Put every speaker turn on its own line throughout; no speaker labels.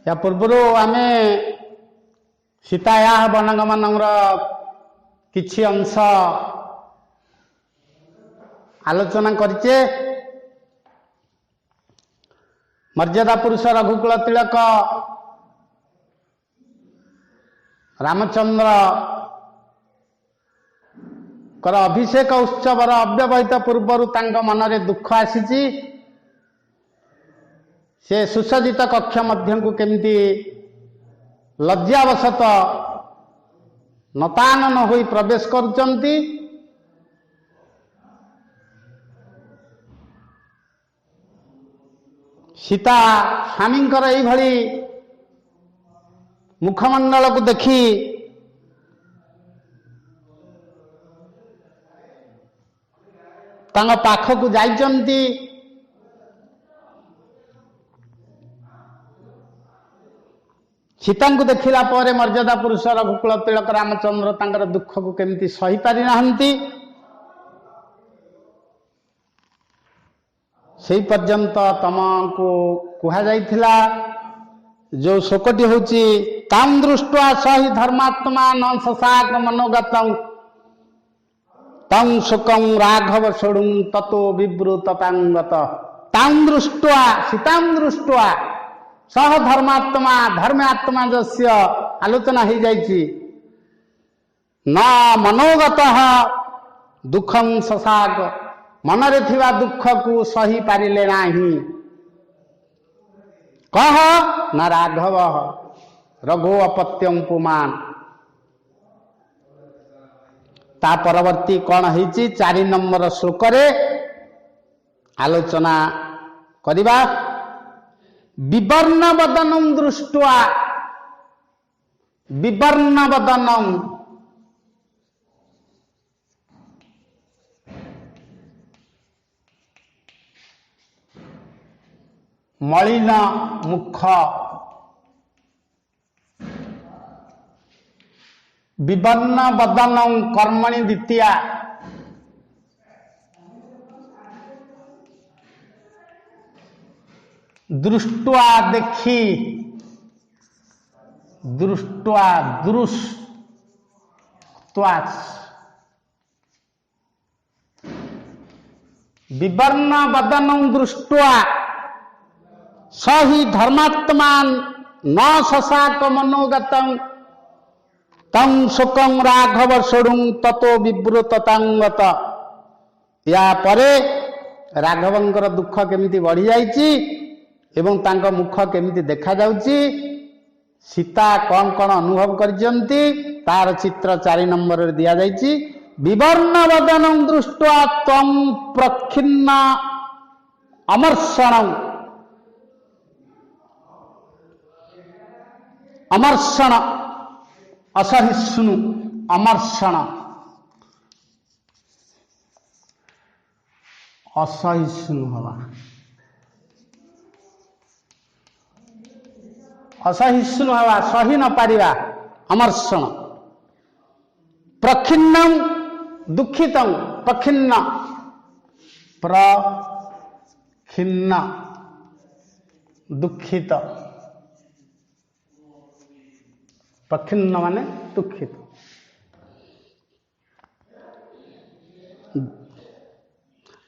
या पूर्व आमे सीताया बनंगमान किछि अंश आलोचना करचे। मर्यादा पुरुष रघुकुल तिलक रामचंद्र कर अभिषेक उत्सवर अव्यवहित पूर्वर मनरे दुख आसी से सुसज्जित कक्ष मध्य को केमती लज्जावशत नतानन होई प्रवेश करुचंती। सीता स्वामींकर एई भली मुखमंडल को देखी तांग पाखकु जाइचंती। सीता को देखिला परे मर्यादा पुरुष रघुकुल तिलक रामचंद्र तांकर दुख को केमती सही पारि नाहंती। सेई पर्यंत तमको कुहा जाइथिला जो शोकटी होची तां दृष्ट्वा सही धर्मात्मा न ससाक मनोगतं तं शोकं राघव सोडुं ततो विब्रुततांगत। तां दृष्ट्वा सीतां दृष्ट्वा सह धर्मात्मा धर्मात्मा जस्य आलोचना हो जाइछि न मनोगतः दुखं ससाक मनरे थिबा दुख को सही पारिले नाही। कह न राघव रघु अपत्यं पुमान। ता परवर्ती कौन होइछि 4 नंबर श्लोक रे आलोचना करिबा। विवर्ण वदनं दृष्ट्वा विवर्ण वदनं मलिन मुख विवर्ण वदनं कर्मणि द्वितीया दृष्ट्वा देखी दृष्ट्वा दृष्ट्वा विवर्ण वदनं दृष्ट्वा सही धर्मात्मा न ससाक मनोगतं तं शोकं राघव सोडुं ततो विब्रुततांगत। या परे राघवंकर दुख केमिति बढ़ी जाइछि एवं तांको मुख केमिति देखा जाउछि सीता कौन कौन अनुभव करजंती तार चित्र 4 नंबर रे दिया जाइछि। विवर्ण वदनं दृष्ट्वा त्वं प्रखिन्न अमर्षणं अमर्षण असहिष्णु अमर्षण असहिष्णु हवा असहिष्णु हवा सही न पारिबा अमर्षण। प्रखिन्नं दुखितं प्रखिन्न प्रखिन्न दुखित प्रखिन्न माने दुखित।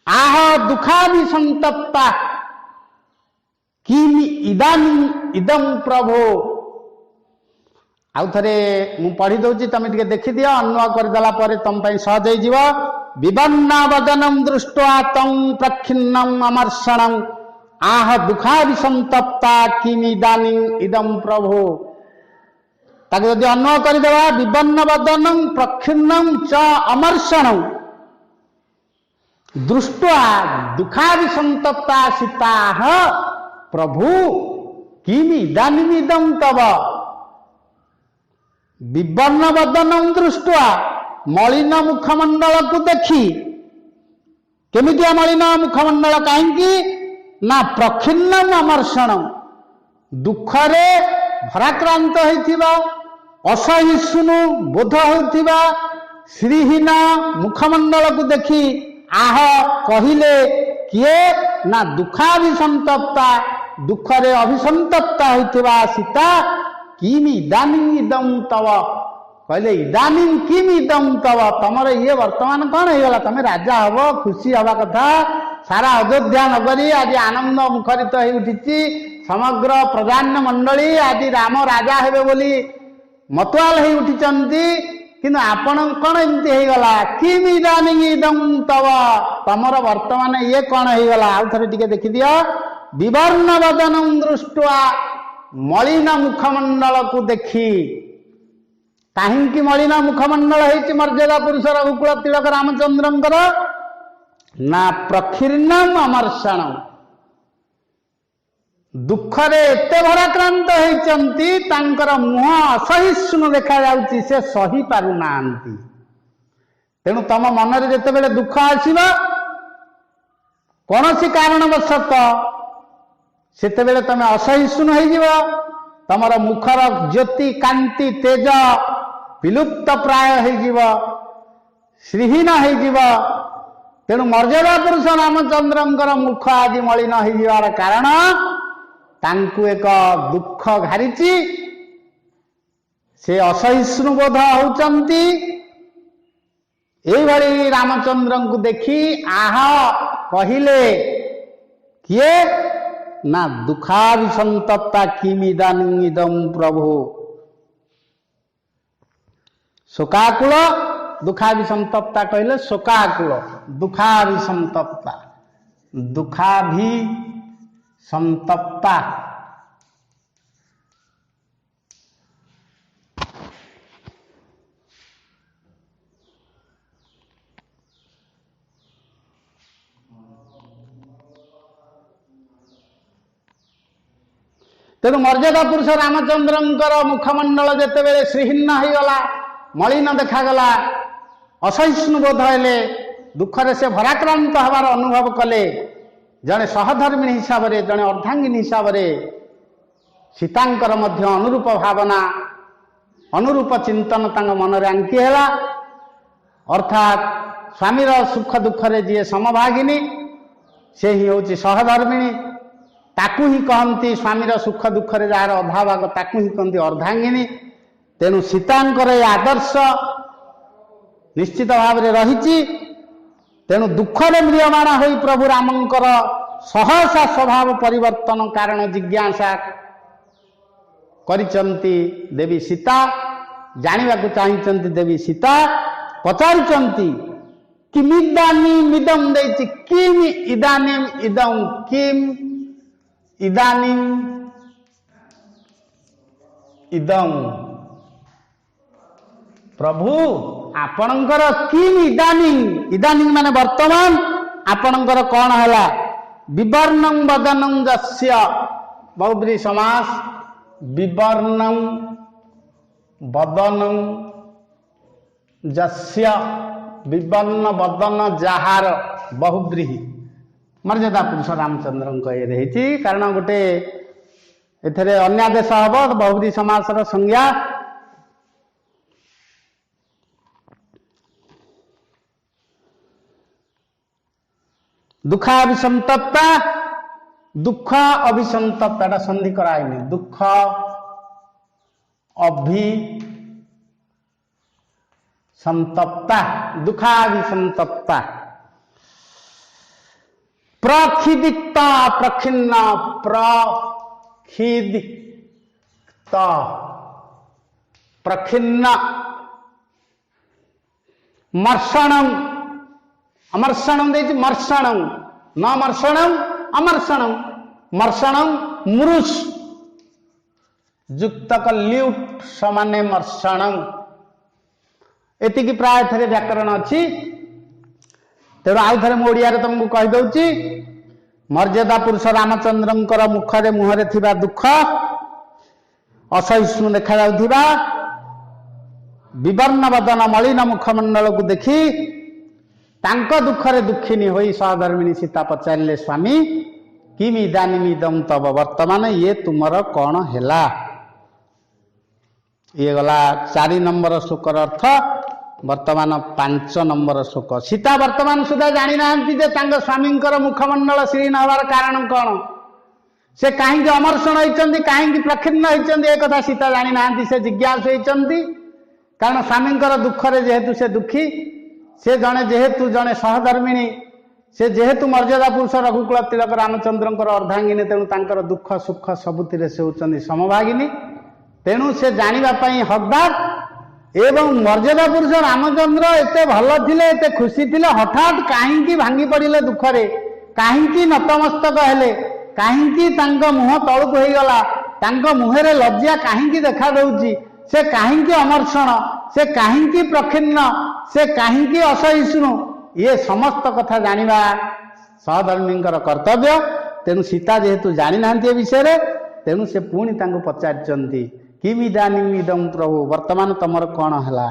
आह दुखादि संतप्ता किमि इदानीं इदं प्रभो। आउ थरे मु पढ़ी दउची तमे टिके देखि दियो अन्वय कर देला परे तम पई सहज होई जीव। विवर्ण वदनं दृष्ट्वा तं प्रखिन्नं अमर्षणं आह दुखादि संतप्ता किमि इदानीं इदं प्रभो। ताके यदि अन्वय कर देबा विवर्ण वदनं प्रखिन्नं च अमर्षणं दृष्ट्वा दुखादि संतप्ता सीताः प्रभु किमि इदानीं इदं तव। विवर्ण वदनं दृष्ट्वा मलिन मुखमंडल को देखी केमितिया मलिन मुखमंडल कहीं ना प्रखिन्नम अमर्षणम दुखरे भराक्रांत होइथिबा असहिष्णु बोध होइथिबा श्रीहीन मुखमंडल को देखी आह कहिले किए ना दुखाभिसंतप्ता दुखरे अभिसंतप्ता होइथिबा सीता किम इदानीं इदं तव कहले इदानीं किम इदं तव तमर ये वर्तमान कौन होइगला तमे राजा हबो खुशी हवा कथा सारा अयोध्या नगरी आज आनंद मुखरित हो उठिछि समग्र प्रधान मंडली आज राम राजा हेबे बोली मतवाल हो उठिचंती किंतु आपण कौन एमती होइगला किम इदानीं इदं तव तमर वर्तमान ये कौन होइगला आउ थरे टिके देखि दियो विवर्ण वदनं दृष्ट्वा मलिन मुखमंडल को देखी काहींकि मलिन मुखमंडल होइछि मर्यादा पुरुष रघुकुल तिलक रामचंद्रंकर ना प्रकीर्णम अमर्षणम दुखरे एते भराक्रांत होइचंती तांकर मुह असहिष्णु देखा जाउछि से सही पारु नांती तेणु तम मनरे जेते बेले दुख आसीबा कोनोसी कारणवशत सेते बेले तमे असहिष्णु होई जिवो तमर मुखर ज्योति कांति तेज विलुप्त प्राय होई जिवो श्रीहीन होई जिवो तेणु मर्यादा पुरुष रामचंद्रंकर मुख आदि मलिन होई जिवार कारण तांकु एक दुख घारिछि से असहिष्णु बोध होउचंती एई भली रामचंद्रंकु देखि आह कहिले किए ना दुखाभिसंतप्ता किमिदानीं इदं प्रभु शोकाकुल दुखाभिसंतप्ता कहले शोकाकुल दुखाभिसंतप्ता दुखाभिसंतप्ता तेणु मर्यादा पुरुष रामचंद्रंकर मुखमंडल जेते बेले श्रीहीन होइगला मलिन देखागला असहिष्णु बोध हेले दुखरे से भराक्रांत हबार अनुभव कले जड़े सहधर्मिणी हिसाब से जड़े अर्धांगिनी हिसाब से सीतांकर मध्य अनुरूप भावना अनुरूप चिंतन तांग मनरे आंकी हैला अर्थात स्वामीर सुख दुखरे जी समभागिनी से ही होची सहधर्मिणी ताकू ही कहती स्वामीर सुख दुखरे जार अधा भाग ताकू ही कहती अर्धांगिनी तेणु सीतांकर ये आदर्श निश्चित भाव में रही तेणु दुखरे म्रियमाण हो प्रभु रामंकर सहसा स्वभाव परिवर्तन कारण जिज्ञासा करिचंती देवी सीता जानिबा को चाहिचंती देवी सीता पचारुचंती किमिदानीम इदं देछि किम इदानीम इदं किम इदानीम इदं प्रभु आपणकर किम इदानीम इदानीम माने वर्तमान आपणकर कौन हैला विवर्णं वदनं जस्य बहुब्री समास विवर्णं वदनं जस्य विवर्ण वदन जहार बहुब्रीही मर्यादा पुरुष रामचंद्र ये रही कारण गोटे एथरे अन्यादेश हम बहुब्री समासर संज्ञा दुखाभिसंतप्ता दुख अभिसंतप्ता संधि कराइनि दुख अभिसंतप्ता दुखाभिसंतप्ता प्रखिदित प्रखिन्न प्रखिदित प्रखिन्न मर्षणं अमर्षणं देछि मर्षणं न मर्षणं अमर्षणं मर्षणं मुरुष युक्तक ल्यूट समाने मर्षणं एतिकी प्राय थरे व्याकरण अछि तेणु आउ थे ओडिया तुमको कहीदे मर्यादा पुरुष रामचंद्रंकर मुखरे मुहरे थिबा दुख असहिष्णु देखा जाउथिबा विवर्ण वदन मलिन मुखमंडल को देखी तांको दुखरे दुखिनी होई सहधर्मिणी सीता पचारिले स्वामी किम इदानीम इदं तव वर्तमान ये तुमर कौन हैला ये गला 4 नंबर श्लोकर अर्थ वर्तमान 5 नंबर श्लोक सीता वर्तमान सुधा जानी ना स्वामी मुखमंडल श्रीहीन हबार कारण कौन से कहीं अमर्षण होती कहीं प्रखिन्न होती एक कथा सीता जानी ना से जिज्ञासु होती कारण स्वामी दुखरे जेहेतु से दुखी से जड़े जेहेतु जड़े सहधर्मिणी से जेहेतु मर्यादा पुरुष रघुकुल तिलक रामचंद्र अर्धांगिनी तेणु तांकर दुख सुख सबुति से होती समभागिनी तेणु से जानापी हकदार एवं मर्यादा पुरुष रामचंद्र एते भल थिले एते खुशी थिले हठात कहीं भांगी पड़े दुखरे कहीं नतमस्तक हेले कहीं मुह तलुक होगला मुहरे लज्जा कहीं देखा दौची से कहीं अमर्षण से कहीं प्रखिन्न से कहीं असहिष्णु ये समस्त कथा जानिबा सहधर्मी कर्तव्य तेणु सीता जेहेतु जानी ना विषय तेणु से पुणी पचारि किम इदानीम इदम प्रभु वर्तमान तमर कौन है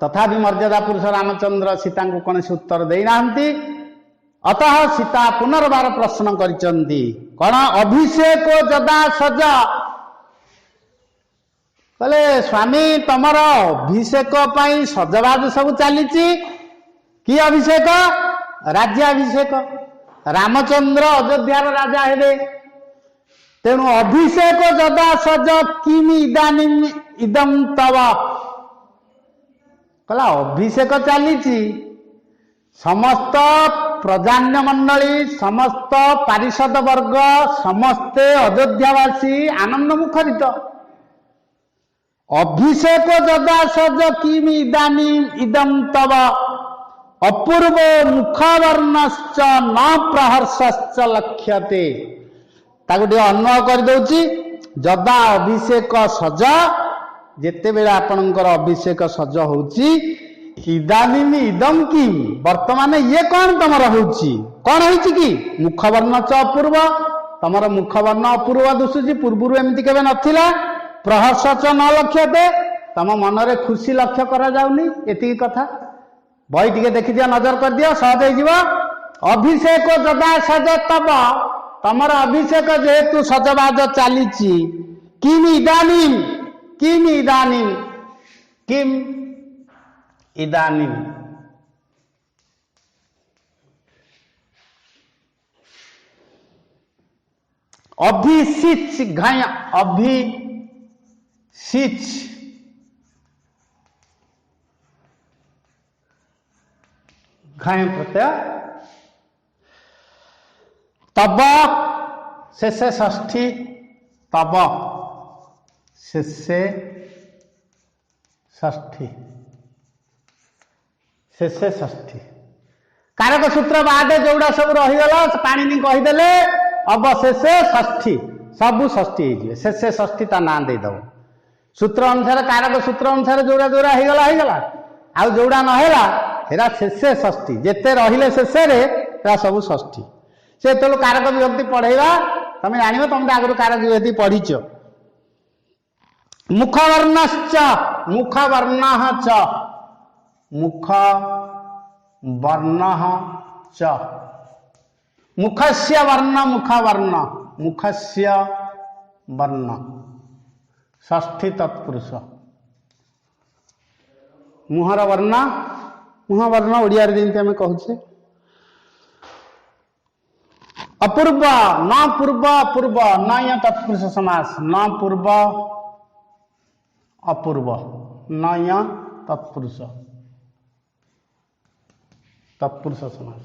तथापि मर्यादा पुरुष रामचंद्र सीता को कौन से उत्तर देना अतः सीता पुनर्बार प्रश्न करिचंती कौन अभिषेक जदा सज कहले स्वामी तमर अभिषेक सजबाज सब चली कि अभिषेक राज्याभिषेक रामचंद्र अयोध्यार राजा हेबे तेणु अभिषेक जदा सज किम इदानीम इदम तव कहला अभिषेक चली समस्त प्रजान्य मंडली समस्त पारिषद वर्ग समस्ते अयोध्यावासी आनंद मुखरित अभिषेक जदा सज किम इदानीम इदम तव अपूर्व मुखवर्णश्च न प्रहर्षश्च लक्ष्यते ताकू अन्वय कर दउची जदा अभिषेक सज जेते बेला आपनकर अभिषेक सज होची इदानीम इदम किम वर्तमान ये कौन तमर होची कौन होची कि मुखवर्ण च अपूर्व तमर मुखवर्ण अपूर्व दुसुची पूर्वरु एमती केबे नथिला प्रहर्ष च न लक्ष्यते तम मनरे खुशी लक्ष्य करा जाउनी एति कथा बही टिके देखि दिया नजर कर दिया सहज हो अभिषेक जदा सज तब तमर अभिषेक जेहेतु सजबाज चली किम इदानीम किम इदानीम किम इदानीम अभिषिच घाय अभिषिच घाय प्रत्यय तब शेषे षष्ठी तब शेषे षष्ठी शेषे षष्ठी कारक सूत्र बाद जोड़ा सब रहीगला पाणिनि कहीदेले अवशेषे षष्ठी सबू षष्ठी हो शेषे षष्ठी ता ना देदेव सूत्र अनुसार कारक सूत्र अनुसार जोड़ा जोड़ा होगला आउ जोड़ा नहेला हेरा शेषे षष्ठी जेते रहिले शेषे रे सब षष्ठी से तो कारक विभक्ति पढ़ेगा तुम जान तुम आगु कारक विभक्ति पढ़ीच मुखवर्णश्च मुखवर्ण च मुख वर्ण च मुखस्य वर्ण मुखवर्ण मुखस्य वर्ण षष्ठी तत्पुरुष मुहर वर्ण मुह वर्ण ओडिया जमी आम कहूचे अपूर्व न पूर्व पूर्व न तत्पुरुष समास न पूर्व अपूर्व न तत्पुरुष तत्पुरुष समास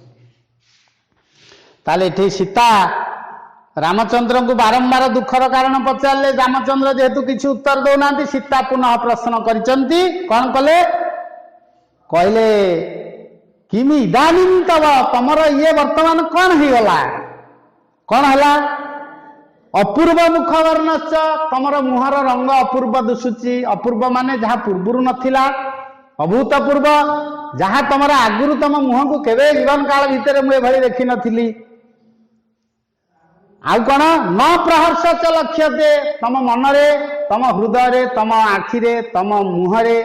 ताले एठी सीता रामचंद्र को बारंबार दुखर कारण पचारे रामचंद्र जेहेतु किसी उत्तर दौना सीता पुनः प्रश्न करिसंती कौन कले कहले किमि इदानीम तब तमर ये वर्तमान कौन हो गला कौन है अपूर्व मुखवर्णश्च तमर मुहर रंग अपूर्व दिशुची अपूर्व माने जहाँ पूर्व नथिला अभूतपूर्व जहाँ तमर आगुरु तम मुह को केवे जीवन काल भितर मुझे भली देखी नथिली आउ कौन न प्रहर्ष च लक्ष्यते तम मनरे तम हृदय तम आखिरे तम मुहरे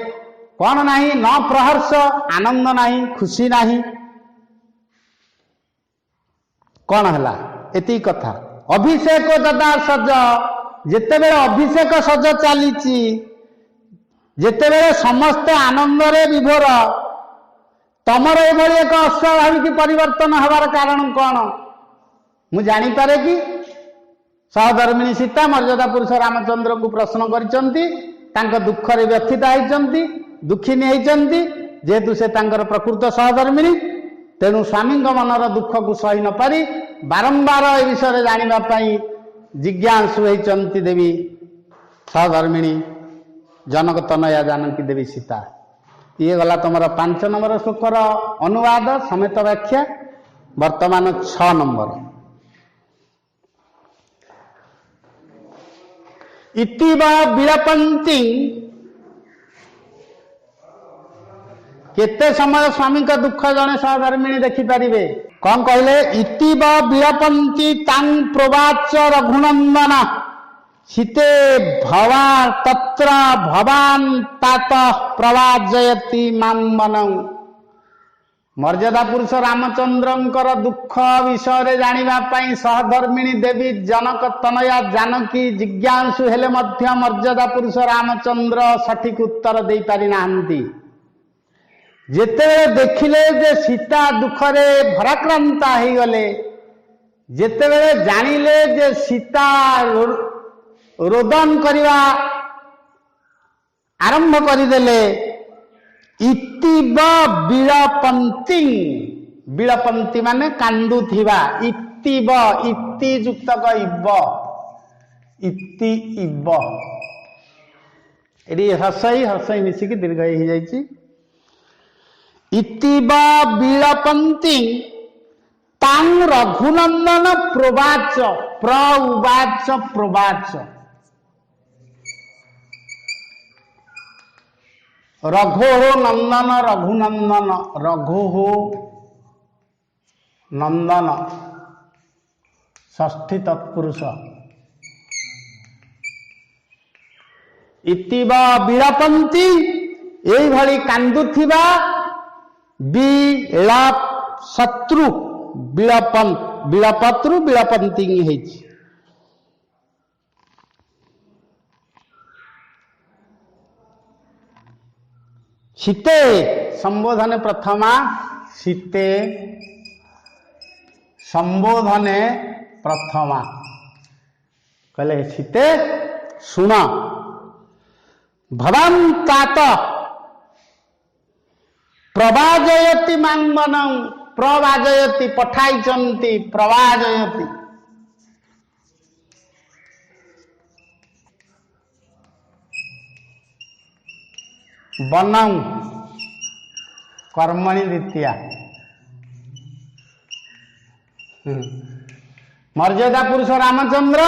कौन नहीं न प्रहर्ष आनंद नहीं खुशी नहीं कौन है एति कथा अभिषेक जदा सज जेते बेले अभिषेक सज चली जेते बेले समस्त आनंद रे विभोर तमर एभली एक अस्वाभाविक परिवर्तन हबार कारण कौन मु जानीपारे कि सहधर्मिणी सीता मर्यादा पुरुष रामचंद्र को प्रश्न करिसंती तांका दुखरे व्यथित होइचंती दुखिनी होइचंती जेहेतु से तांकर प्रकृत सहधर्मिणी तेणु स्वामी मनर दुख को सही न पारी बारंबार ए विषय जानिबा पई जिज्ञासु होइचंती देवी सहधर्मिणी जनक तनया जानकी देवी सीता। ये गला तुमर 5 नंबर श्लोकर अनुवाद समेत व्याख्या। वर्तमान 6 नंबर इतिव विलपंती केते समय स्वामी का दुख जने सहधर्मिणी देखिपारे कौन कहले इतिव विलपंती तां प्रोवाच रघुनंदन सीते भवा तत्र भवान तात प्रवाजयति मामवनं। मर्यादा पुरुष रामचंद्रंकर दुख विषय जानिबा पई सहधर्मिणी देवी जनक तनया जानकी जिज्ञासु हेले मध्य मर्यादा पुरुष रामचंद्र सठिक उत्तर दे पारि नाहंती। जेते देखिले जे सीता दुखरे भराक्रांता हो गले जेते जानिले जे सीता रोदन करवा आरंभ करदेले इतिव विलपंती विलपंती माने कांदुथिबा इतिव इति युक्तक इव इति इव एडी हसई मिसिकी दीर्घ हो जाइछि इतिव विलपंती तां रघुनंदन प्रोवाच प्रउवाच प्रोवाच रघो नंदन रघुनंदन रघु नंदन षष्ठी तत्पुरुष इतिव विलपंती एई भली कांदुथिबा विलप शत्रु विलपत्रु विलपंती हेछि। सीते संबोधने प्रथमा सीते संबोधने प्रथमा कहले सीते सुन भवान तात प्रवाजयति मांगवनं प्रवाजयति पठाइचंती प्रवाजयति बनम कर्मणि द्वितीया मर्यादा पुरुष रामचंद्र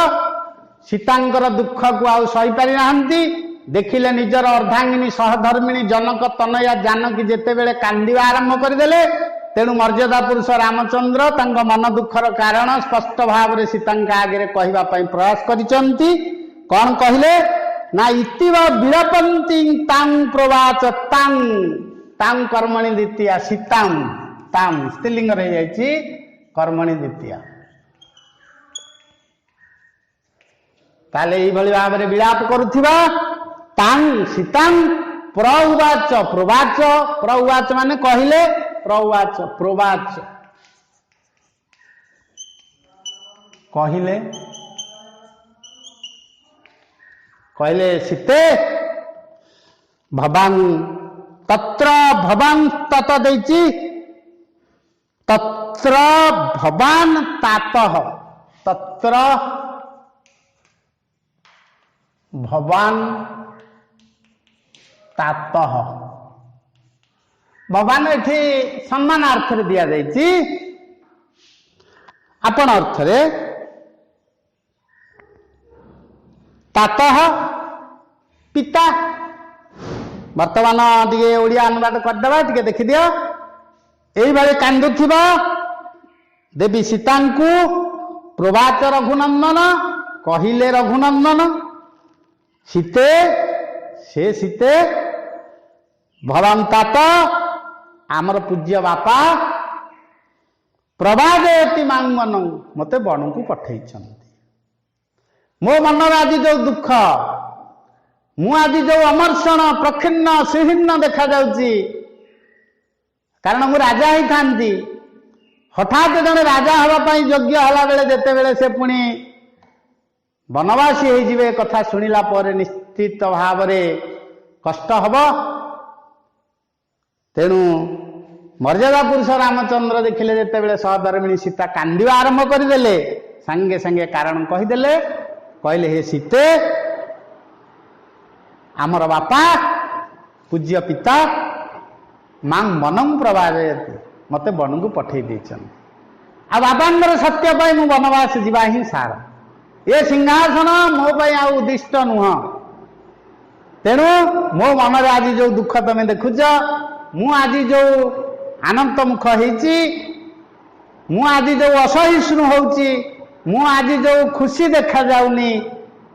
सीतांकर दुख को आउ सही पारि नाहंती देखिले निजर अर्धांगिनी सहधर्मिणी जनक तनया जानकी जेतेबेले कांदिवा आरंभ करदेले तेणु मर्यादा पुरुष रामचंद्र तांका मन दुखर कारण स्पष्ट भाव में सीतांका आगे कहवा प्रयास करिसंती। कौन कहले ना इतिव विलपंती तां प्रोवाच तां तां कर्मणि द्वितीया सीतां तां स्त्रीलिंग रही जाइछि कर्मणि द्वितीया ताले एई भली भाव में विलाप करुथिबा तां सीतां प्रउवाच प्रोवाच प्रउवाच माने कहिले प्रउवाच प्रोवाच कहिले कहले सीते भवान तत्र भवान तत देछि तत्र भवान तातः तत्र भवान तातः भगवान एठी सम्मान अर्थ रे दिया जाइछि आपण अर्थ रे तातः पिता वर्तमान टिके ओडिया अनुवाद करदेबा टिके देखि दियो एई भाले कांदुथिबा देवी सीतांकु प्रवाच रघुनंदन कहिले रघुनंदन सीते से सीते भवान तात आमर पूज्य बापा प्रवाजयति मांगवन मते बण को पठेइछन्ति मो मन आज जो दुख मु आज जो अमर्षण प्रखिन्न सुहीर्ण देखा जाउची कारण मु राजा ही थांती हठात जड़े राजा हाँपाई योग्य हला बेले जेते बेले से पुणी वनवासी हो कथा शुणिला पर निश्चित भाव कष्ट हब। तेणु मर्यादा पुरुष रामचंद्र देखिले जेते बेले सहधर्मिणी सीता कांदिवा आरंभ करदेले संगे संगे कारण कहीदेले कहले हे सीते आमर बापा पूज्य पिता मां वनम प्रवादे मते वन को पठे देछन आ बाबांगर सत्य पाई मु वनवास जीवा ही सार ये सिंहासन मो पाई आ उद्दिष्ट नुह। तेणु मो मन रे आज जो दुख तमे देखुछ मु आज जो आनंद मुख होईची मु आज जो असहिष्णु होउची मु आज जो खुशी देखा जाउनी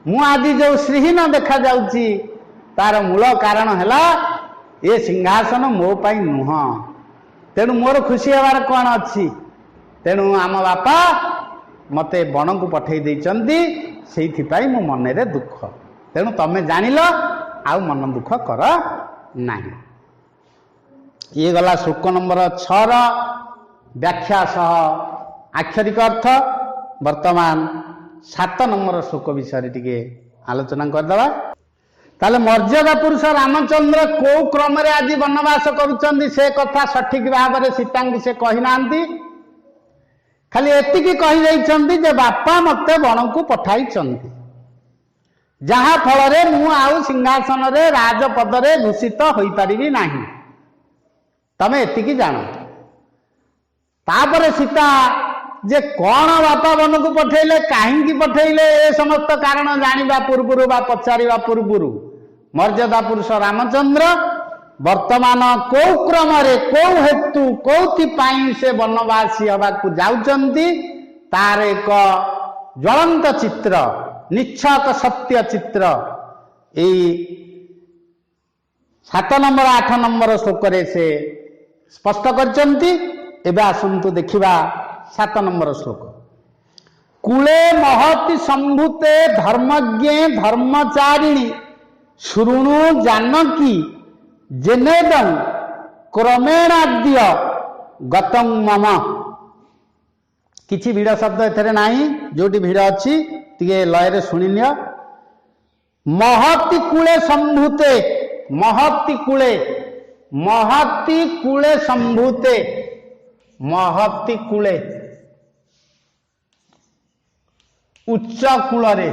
मु आज जो श्रीहीन देखा जाउची तार मूल कारण है ये सिंहासन मो पाई नुह। तेणु मोर खुशी हबार कौन अच्छी। तेणु आम बापा मते बण को पठे देइचंती सेइथिपाई मो मन रे दुख। तेणु तमे जानिल आउ मन दुख कर नाही। ये गला श्लोक नंबर 6 रा व्याख्या सह आक्षरिक अर्थ। वर्तमान 7 नंबर श्लोक विषय टिके आलोचना करदवा। ताले मर्यादा पुरुष रामचंद्र को क्रम रे आज वनवास करुचंदी से कथा सठिक भाव में सीता को से कही नांती। खाली एतिकी कही जाइछंती जे बापा मते वन को पठाई चंती जहा फल रे मु आउ सिंहासन रे राजपद रे भूषित होई परिबी नाही तमे एतिकी जानो। तापरे सीता जे कौन बापा वन को पठेले कहीं पठेले ए समस्त कारण जानिबा पूर्वरु बा पचारिबा पूर्वरु मर्यादा पुरुष रामचंद्र वर्तमान कौ क्रम कौ हेतु कौथि पाई से वनवासी हवा जाउचंती तार एक ज्वलंत चित्र निच्छक सत्य चित्र यही 7 नंबर 8 नंबर श्लोक से स्पष्ट करचंती। एबे आसंतु देखिबा 7 नंबर श्लोक। कूले महति संभूते धर्मज्ञे धर्मचारिणी शृणु जानकी जेनेदं क्रमेणाद्य गतं मम। किछि भिड़ शब्द एथरे नाही जोटी भिड़ अछि तिके लय रे सुनि नियो। महति कूले संभूते महति कूले संभूते महति कूले उच्च कूल रे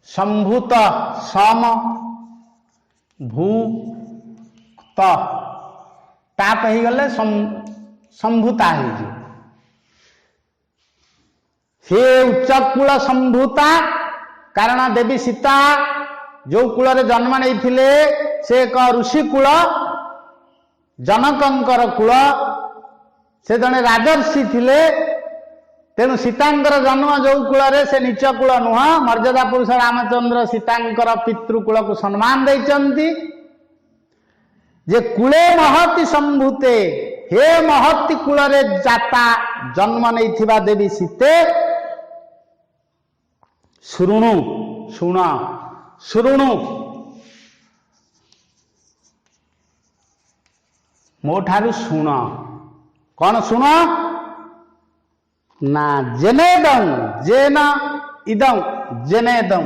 संभूत सम भूत ताप ही गले संभूता है हे उच्च कूल संभूता कारण देवी सीता जो कूल रे जन्म नहीं थिले से एक ऋषि कूल जनकंकर कूल से जने राजर्षि थिले। तेणु सीतांकर जन्म जो कूल रे से नीच कूल नुह। मर्यादा पुरुष रामचंद्र सीतांकर पितृकूल को सम्मान देइचंती जे कूले महति संभूते हे महति कूल रे जाता जन्म नहीं थिबा देवी सीते शुणु शुण शुणु मो ठारू शुण कौन शुण ना जेनेदं जेन इदं जेनेदं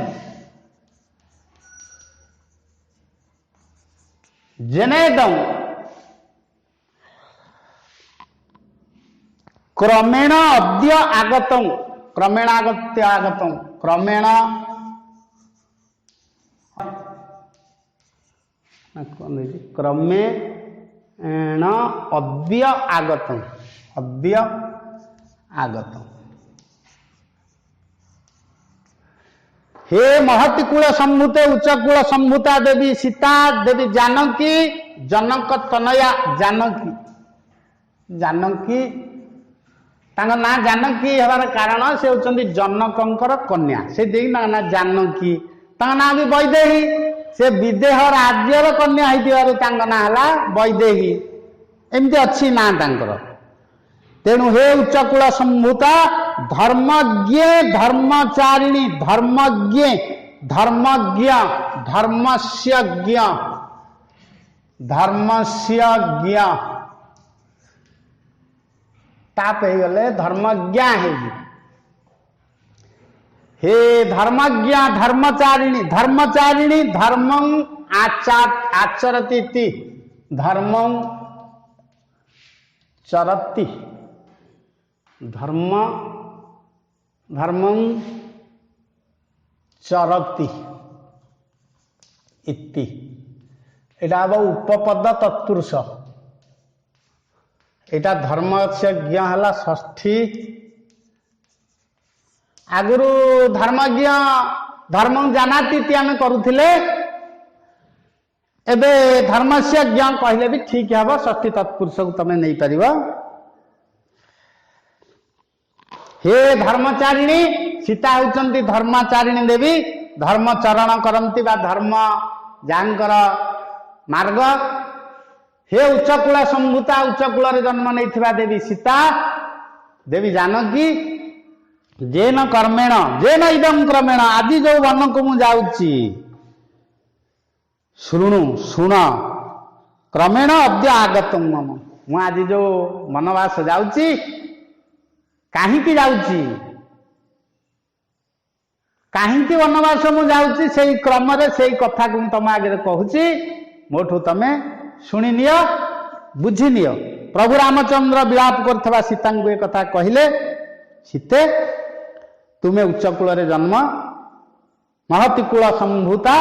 जेनेदं क्रमेण अद्य आगतं क्रमेण आगत्य आगतं क्रमेण क्रमेण अद्य आगतं अद्य आगतं। हे महति कूल संभूते उच्च कूल संभूता देवी सीता देवी जानकी जनक तनया जानकी जानकी तांका ना जानकी हबार कारण से होचंदी जनकंकर कन्या से देई ना जानकी तांका ना भी वैदेही से विदेह राज्यर कन्या होइतिबारु तांका ना हला वैदेही एमती अच्छी ना तांकर। तेणु हे उच्चकूल संभूता धर्मज्ञ धर्मचारिणी धर्मज्ञ धर्मज्ञ धर्मस्य ज्ञ धर्मस्य ज्ञ ताप हो गले धर्मज्ञ है। हे धर्मज्ञ धर्मचारिणी धर्मचारिणी धर्म आचरती धर्म चरती धर्म धर्म चरती इति एटा उपपद तत्पुरुष एटा धर्म से ज्ञ है षष्ठी आगुरु धर्मज्ञ धर्म जानाती आम करुले एबे धर्म से ज्ञ कहले भी ठीक है षष्ठी तत्पुरुष को तुम नहीं पार। हे धर्मचारिणी सीता होती धर्मचारिणी देवी धर्म चरण करती धर्म जानकर मार्ग। हे उच्चकूल संभूता उच्चकूल जन्म नहीं देवी सीता देवी जानकी जेन कर्मेण जेन इदम क्रमेण आज जो वन को मुझे जाऊँगी शुणु शुण क्रमेण अद्य आगत मम मु आज जो वनवास जाऊँगी कहीं जाऊँगी कहीं वनवास मुझे जाऊँगी से क्रम से कथा को तुम आगे कहूँ मोठू तमें शुणी नियो बुझी नियो। प्रभु रामचंद्र विलाप कर सीता को एक कथा कहले सीते तुम्हें उच्चकूल जन्म महतीकूल संभूता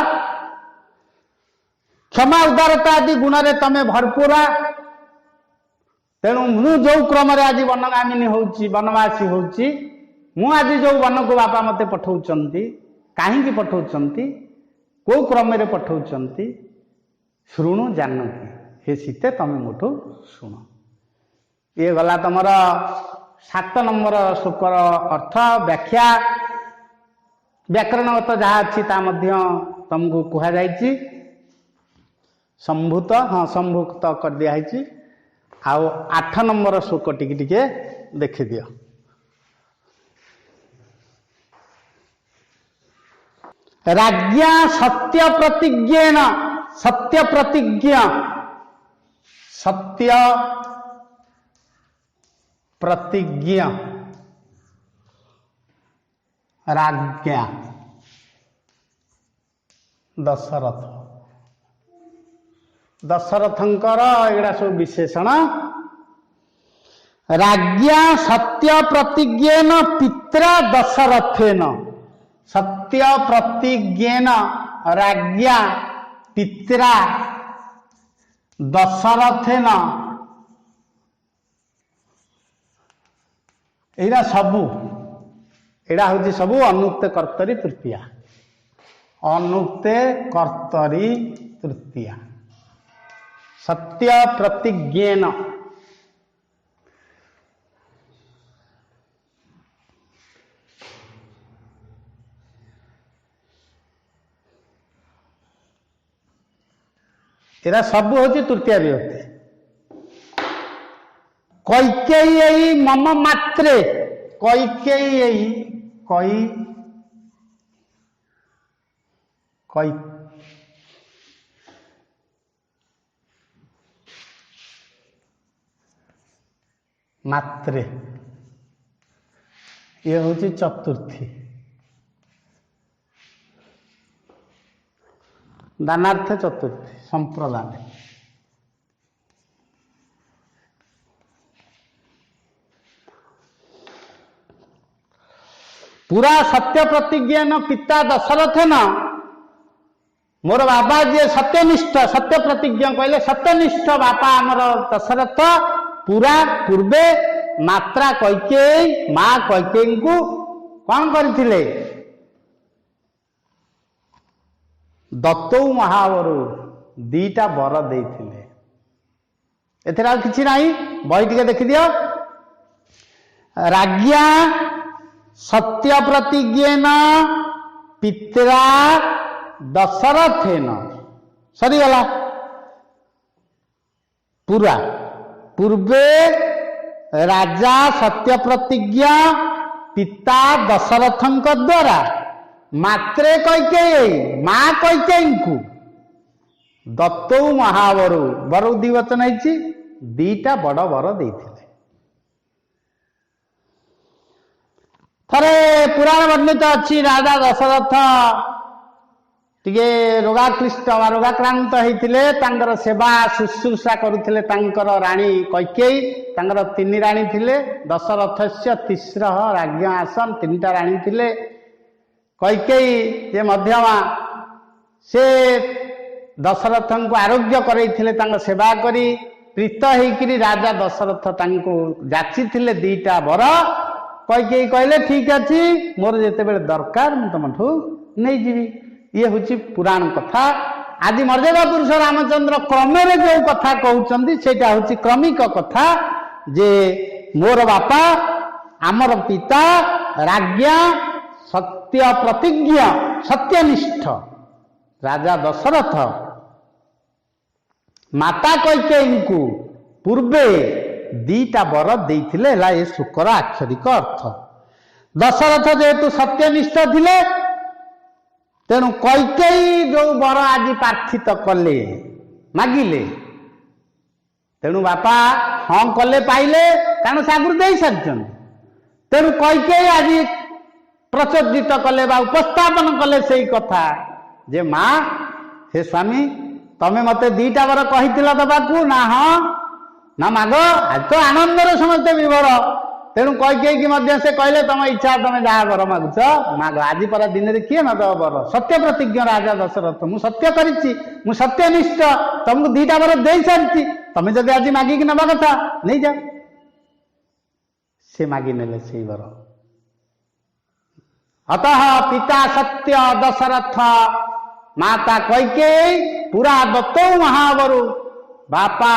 क्षमा उदारता आदि गुण रे तमें भरपूर तेणु मु जो क्रम आज वनगामिनी होची वनवासी होची मु आज जो वन को बापा मते पठाउचंती कहीं पठाउचंती को क्रम रे पठाउचंती शुणु जानकी हे सीते तमें मोठू शुण। ये गला तुमर 7 नंबर श्लोकर अर्थ व्याख्या व्याकरणगत जहाँ अच्छी तुमको कह जाइए संभूत हाँ संभूत कर दिखाई। आउ 8 नंबर श्लोक टिके देखि दियो। राज्ञा सत्य प्रतिज्ञेन सत्य प्रतिज्ञा सत्य प्रतिज्ञा राज्ञा दशरथ दशरथंकर एगुड़ा सब विशेषण राज्ञा सत्य प्रतिज्ञेन पित्रा दशरथेन सत्य प्रतिज्ञेन राज्ञा पित्रा दशरथेन एरा सबू एड़ा हूँ सबू अनुक्त कर्तरी तृतीया अनुक्ते कर्तरी तृतीया सत्य प्रतिज्ञेन एरा सबू हूँ तृतीया विभक्ति। कैकेयी मम मात्रे कैकेयी कई कई मात्रे ये हूँ चतुर्थी दानार्थ चतुर्थी संप्रदान पूरा सत्य प्रतिज्ञा न पिता दशरथ न मोर बाबा जी सत्यनिष्ठ सत्य प्रतिज्ञा कहले सत्यनिष्ठ बापा आमर दशरथ पूरा पूर्वे मात्रा कैकेयी माँ कैकेयी को कौन करथिले दत्तौ महावरु दीटा वर देइथिले। एथरा किछि नाही बही टिके देखि दियो। राज्ञा सत्य प्रतिज्ञेन पित्रा दशरथेन सरीगला पूरा पूर्वे राजा सत्य प्रतिज्ञा पिता दशरथंक द्वारा मात्रे कैकेयी माँ कैकेयी को दत्तौ महावरौ वरौ द्विवचन है दीटा बड़ वर देते थरे पुराण वर्णित अच्छी राजा दशरथ टिके रोगाक्लिष्ट वा रोगाक्रांत होते सेवा शुश्रूषा करुले राणी कैकेयी तांकर तीन राणी थिले दशरथ से तिस्रः राज्ञ आसन तीनटा राणी थिले कैकेयी जे मध्यमा से दशरथ को आरोग्य करैथिले सेवा करी प्रीत होकरी राजा दशरथ जाची थिले दीटा वर कैकेयी कहले ठीक अच्छी मोर जिते बेले दरकार मु तुमठू नहीं जीवी ये हूँ पुराण कथा आदि मर्यादा पुरुष रामचंद्र क्रमे जो कथा कहते सेटा हूँ क्रमिक कथा जे मोर बापा आमर पिता राज्ञा सत्य प्रतिज्ञ सत्यनिष्ठ राजा दशरथ माता कैकेयी को पूर्वे दीटा वर देइथिले ए श्लोकर आक्षरिक अर्थ दशरथ जेहेतु सत्यनिष्ठ थिले तेणु कैकेयी जो वर आज प्रार्थित कले मागिले तेणु बापा हाँ कले पाइले कारण से आगुरी दे सारी तेणु कैकेयी आज प्रचोदित कले बा उपस्थापन कले से कथा जे माँ हे स्वामी तमें मते दीटा वर कही दबाकू ना हाँ ना माग आज तो आनंदर समस्ते विभोर तेणु कैकेयी की से कहले तुम इच्छा तुम जहाँ वर मागुच माग आज पर दिन में किए नद वर सत्य प्रतिज्ञ राजा दशरथ मु सत्य करिछि मु सत्यनिष्ठ तुमको दीटा वर दे सारी तुम जब आज मागिक नवा कथा नहीं जा से मागी नेले से वर अतः पिता सत्य दशरथ माता कैकेयी पूरा दत्तौ महावरु बापा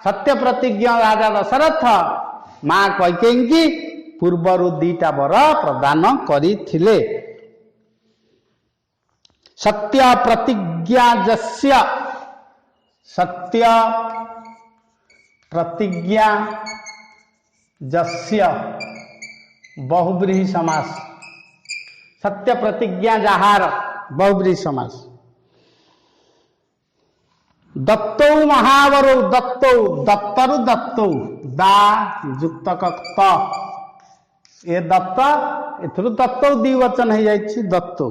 सत्य प्रतिज्ञ राजा दशरथ माँ कैकेयी की पूर्वर दीटा वर प्रदान करिथिले सत्य प्रतिज्ञा जस्य सत्य प्रतिज्ञा जस्य बहुब्रीहि समास सत्य प्रतिज्ञा जहार बहुब्रीहि समास दत्तौ महावरौ दत्तौ दत्तरु दत्तौ दा युक्त क ये दत्त एथुरु दत्तौ द्विवचन हो जाइछि दत्तौ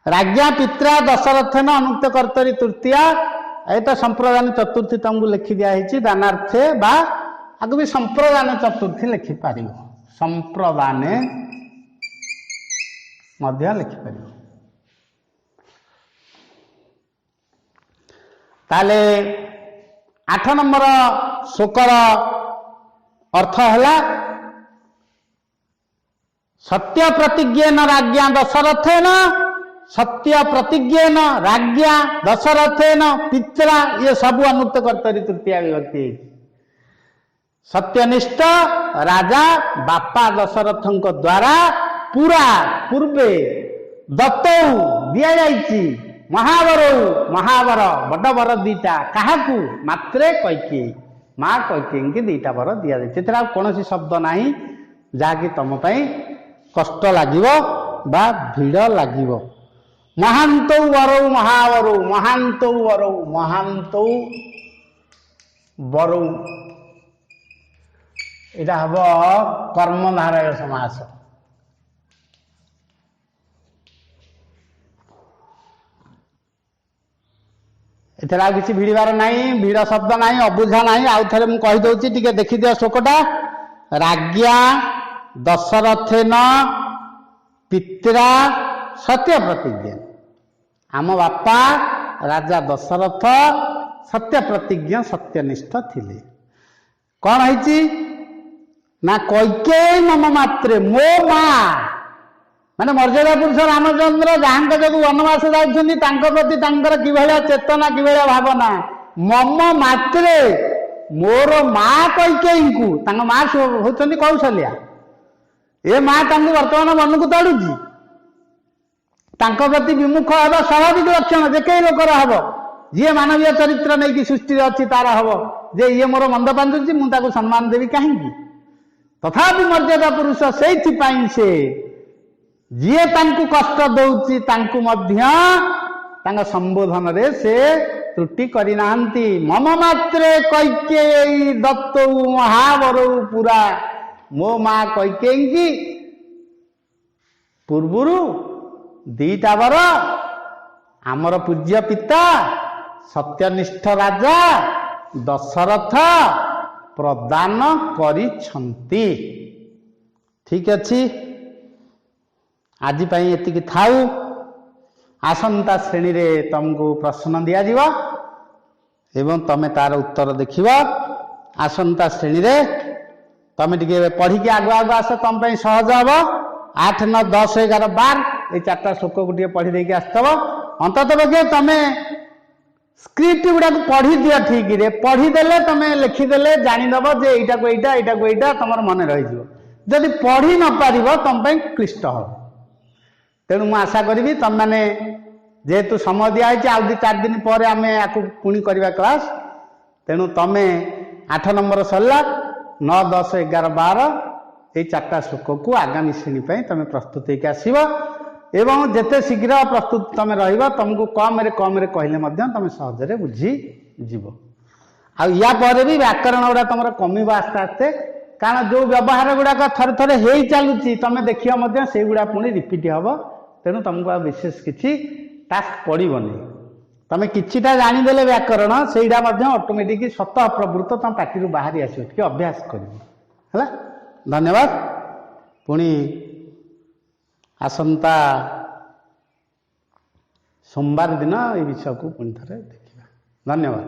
राज्ञा पित्रा दशरथन अनुक्त कर्तरी तृतीया ये तो संप्रदान चतुर्थी तुमको लिखि दिखाई दानार्थे बा आगे भी संप्रदान चतुर्थी लिखिपार संप्रदाने लिखिपार ताले 8 नंबर श्लोकर अर्थ है सत्य प्रतिज्ञेन राज्ञा दशरथेन सत्य प्रतिज्ञेन राज्ञा दशरथेन पित्रा ये सब अनुक्त कर्तरी तृतीया विभक्ति सत्यनिष्ठ राजा बापा दशरथ द्वारा पूरा पूर्वे दत्तौ दिया जाइछि महावरौ महावर बड़ वर दीटा क्या मात्रे कैकेयी माँ कैकेयी की दीटा वर दि जाए कौन शब्द ना जहाँकि तुम कष्ट लगिवो बा भीड़ लगिवो महांतौ वरौ महावरौ महांतौ वरौ महांतौ वरौ इटा हम कर्मधारय समास एथरा किसी भिड़बार नहीं भिड़ शब्द नहीं अबुझा नहीं आउ थे मुझे कहीदे टे देखिदियो श्लोकटा राज्ञा दशरथेन पित्रा सत्य प्रतिज्ञा आम बापा राजा दशरथ सत्य प्रतिज्ञ सत्यनिष्ठ थिले कौन है ना कैकेयी मम मात्रे मो माँ माने मर्यादा पुरुष रामचंद्र जहाँ जो वनवास जाती प्रति कि चेतना कि भावना मम मात्रे मोर माँ कैकेयी को माँ होती कौशल्या ए माँ वर्तमान मन को तड़ुची प्रति विमुख हवा स्वाभाविक लक्षण जे कई लोकर हम जी मानवीय चरित्र नहीं सृष्टि अच्छी तार हम जे ये मोर मंद बांधुची मुझे सम्मान देवी कहीं तथापि मर्यादा पुरुष से जी तांकु कष्ट दौची तांकु मध्य तांका संबोधन रे से त्रुटि करी नांती। मम मात्रे कैकेयी दत्तौ महावरौ पुरा। मो माँ कैकेयी की पूर्वरु दीटा वर आमर पूज्य पिता सत्यनिष्ठ राजा दशरथ प्रदान करिछंती। ठीक अच्छी, आज पाई एतिकी थाउ। आसंता श्रेणी रे तुमको प्रश्न दिया जीवा एवं तमे तार उत्तर देखिबा। आसंता श्रेणी रे तमे टिके पढ़ी के आगु आगु आस, तुम पे सहज हम। 8, 9, 10, 11, 12 ये 4टा श्लोक को टिके पढ़ी देके आस्तव। अंतत पक्षे तमे स्क्रिप्ट गुड़ा पढ़ी दियो ठीक रे। पढ़ी देले तमे लिखिदेले जानीदेव जे एटा को एटा एटा को एटा तुम मन रही। जदि पढ़ी न पारिब तुम पे क्लिष्ट हो। तेणु मु आशा करी तुम मैंने जेहेतु समय दिखाई आउ 4 दिन पर आम आपको पुणी करवा क्लास। तेणु तुम 8 नंबर सरला 9, 10, 11, 12 ये 4टा श्लोक को आगामी श्रेणी तुम प्रस्तुत होकर आसब एवं जिते शीघ्र प्रस्तुत तुम रही तुमको कम कहले तुम सहजरे बुझी जीव। आ भी व्याकरण गुड़ा तुम कमिब आस्ते आस्ते, कारण जो व्यवहार गुड़ाक थरे थरे हो चलुची तुम देखिए से गुड़ा पुणी रिपीट हम। तेणु तुमको विशेष किसी टास्क पड़ोनी। तुम किछिटा जानीदेले व्याकरण सेटा ऑटोमेटिक स्वतः प्रवृत्त तुम पार्टी बाहरी आस अभ्यास कर। धन्यवाद। पुणी आसंता सोमवार दिन ये विषय को पुणी थे देखा। धन्यवाद।